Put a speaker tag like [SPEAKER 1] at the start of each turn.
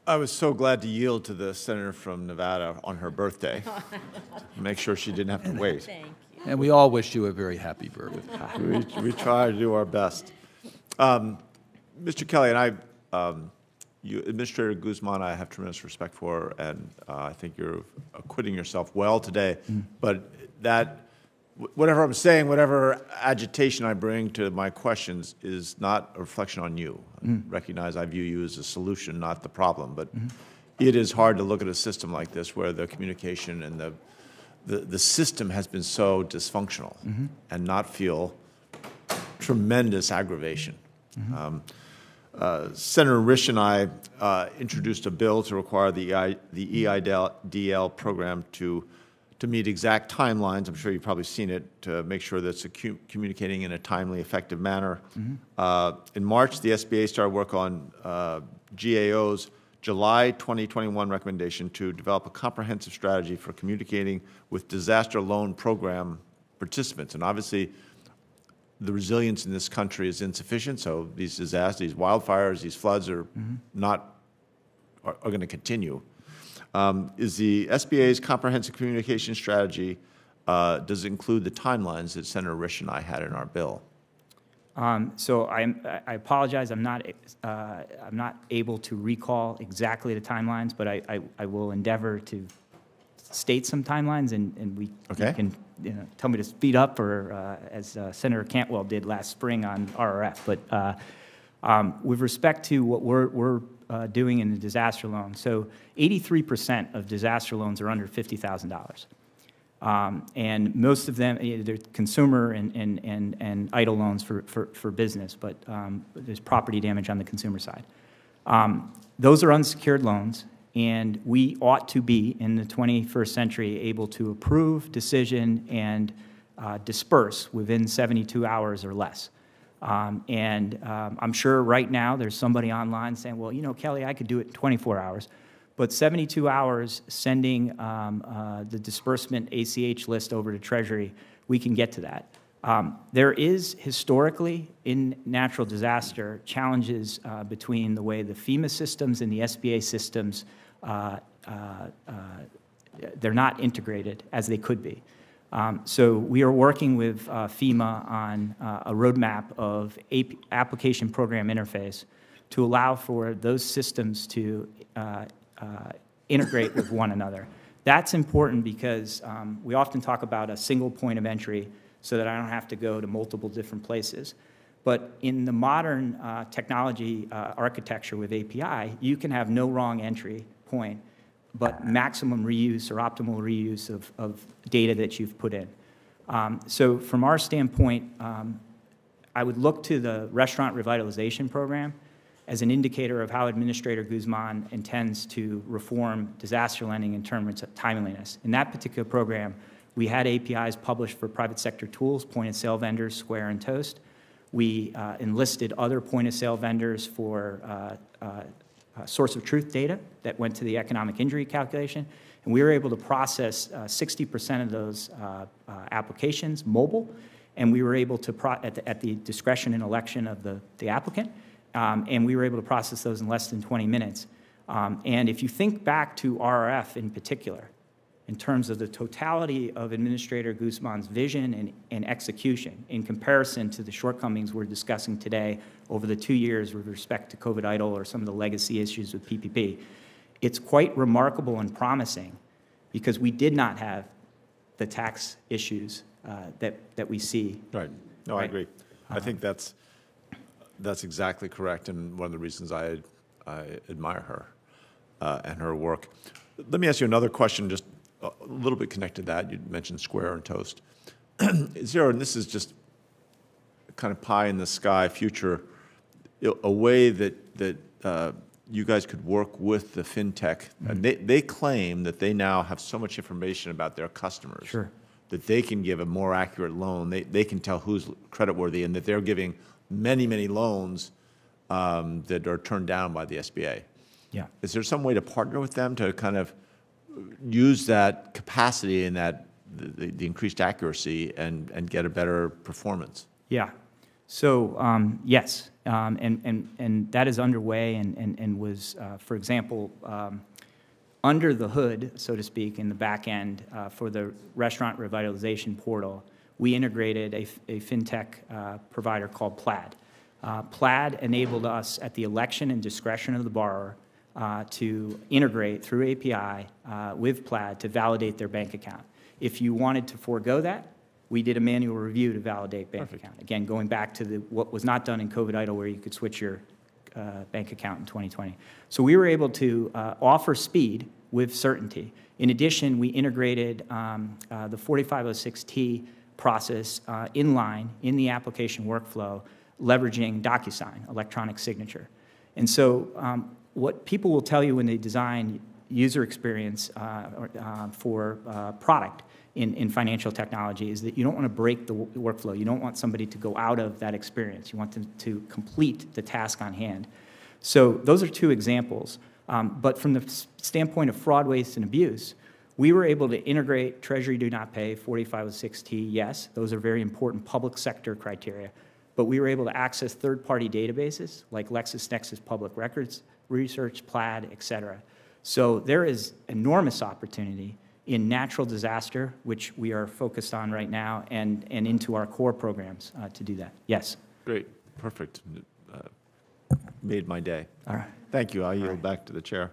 [SPEAKER 1] I was so glad to yield to the senator from Nevada on her birthday. Make sure she didn't have to wait.
[SPEAKER 2] Thank you.
[SPEAKER 3] And we all wish you a very happy birthday.
[SPEAKER 1] We try to do our best. Mr. Kelly and I, Administrator Guzman, I have tremendous respect for, and I think you're acquitting yourself well today. But that, whatever I'm saying, whatever agitation I bring to my questions is not a reflection on you. Recognize I view you as a solution, not the problem. But it is hard to look at a system like this where the communication and the system has been so dysfunctional and not feel tremendous aggravation. Senator Risch and I introduced a bill to require the EIDL program to meet exact timelines. I'm sure you've probably seen it, to make sure that it's communicating in a timely, effective manner. In March, the SBA started work on GAO's July 2021 recommendation to develop a comprehensive strategy for communicating with disaster loan program participants. And obviously, the resilience in this country is insufficient, so these disasters, these wildfires, these floods are are going to continue. Is the SBA's comprehensive communication strategy, does it include the timelines that Senator Risch and I had in our bill?
[SPEAKER 4] So I apologize. I'm not able to recall exactly the timelines, but I will endeavor to state some timelines, and we can tell me to speed up, or as Senator Cantwell did last spring on RRF. But with respect to what we're doing in the disaster loan, so 83% of disaster loans are under $50,000. And most of them, they're consumer and EIDL loans for business, but there's property damage on the consumer side. Those are unsecured loans, and we ought to be, in the 21st century, able to approve, decision, and disperse within 72 hours or less. I'm sure right now there's somebody online saying, well, you know, Kelly, I could do it in 24 hours. But 72 hours sending the disbursement ACH list over to Treasury, we can get to that. There is historically in natural disaster challenges between the way the FEMA systems and the SBA systems, they're not integrated as they could be. So we are working with FEMA on a roadmap of application program interface to allow for those systems to integrate with one another. That's important because we often talk about a single point of entry so that I don't have to go to multiple different places. But in the modern technology architecture with API, you can have no wrong entry point, but maximum reuse or optimal reuse of data that you've put in. So from our standpoint, I would look to the restaurant revitalization program as an indicator of how Administrator Guzman intends to reform disaster lending in terms of timeliness. In that particular program, we had APIs published for private sector tools, point-of-sale vendors, Square and Toast. We enlisted other point-of-sale vendors for source of truth data that went to the economic injury calculation, and we were able to process 60% of those applications mobile, and we were able to, at the discretion and election of the applicant, and we were able to process those in less than 20 minutes. And if you think back to RRF in particular, in terms of the totality of Administrator Guzman's vision and execution in comparison to the shortcomings we're discussing today over the 2 years with respect to COVID EIDL or some of the legacy issues with PPP, it's quite remarkable and promising because we did not have the tax issues that we see.
[SPEAKER 1] Right. No, right? I agree. I think that's exactly correct, and one of the reasons I admire her and her work. Let me ask you another question, just a little bit connected to that. You mentioned Square and Toast. Is there, and this is just kind of pie in the sky future, a way that you guys could work with the fintech? And they claim that they now have so much information about their customers that they can give a more accurate loan. They can tell who's creditworthy, and that they're giving many, many loans that are turned down by the SBA.
[SPEAKER 4] Yeah.
[SPEAKER 1] Is there some way to partner with them to kind of use that capacity and that the increased accuracy and get a better performance?
[SPEAKER 4] Yeah. So yes, And that is underway and was, for example, under the hood, so to speak, in the back end for the restaurant revitalization portal, we integrated a fintech provider called Plaid. Plaid enabled us at the election and discretion of the borrower to integrate through API with Plaid to validate their bank account. If you wanted to forego that, we did a manual review to validate bank account. Again, going back to what was not done in COVID EIDL, where you could switch your bank account in 2020. So we were able to offer speed with certainty. In addition, we integrated the 4506T process inline in the application workflow, leveraging DocuSign, electronic signature. And so what people will tell you when they design user experience for product in financial technology is that you don't want to break the workflow. You don't want somebody to go out of that experience. You want them to complete the task on hand. So those are two examples. But from the standpoint of fraud, waste, and abuse, we were able to integrate Treasury Do Not Pay, 4506T, yes. Those are very important public sector criteria. But we were able to access third-party databases like LexisNexis Public Records, Research, Plaid, et cetera. So there is enormous opportunity in natural disaster, which we are focused on right now, and into our core programs to do that. Yes?
[SPEAKER 1] Great, perfect. Made my day.
[SPEAKER 4] All right.
[SPEAKER 1] Thank you. I'll yield back to the chair.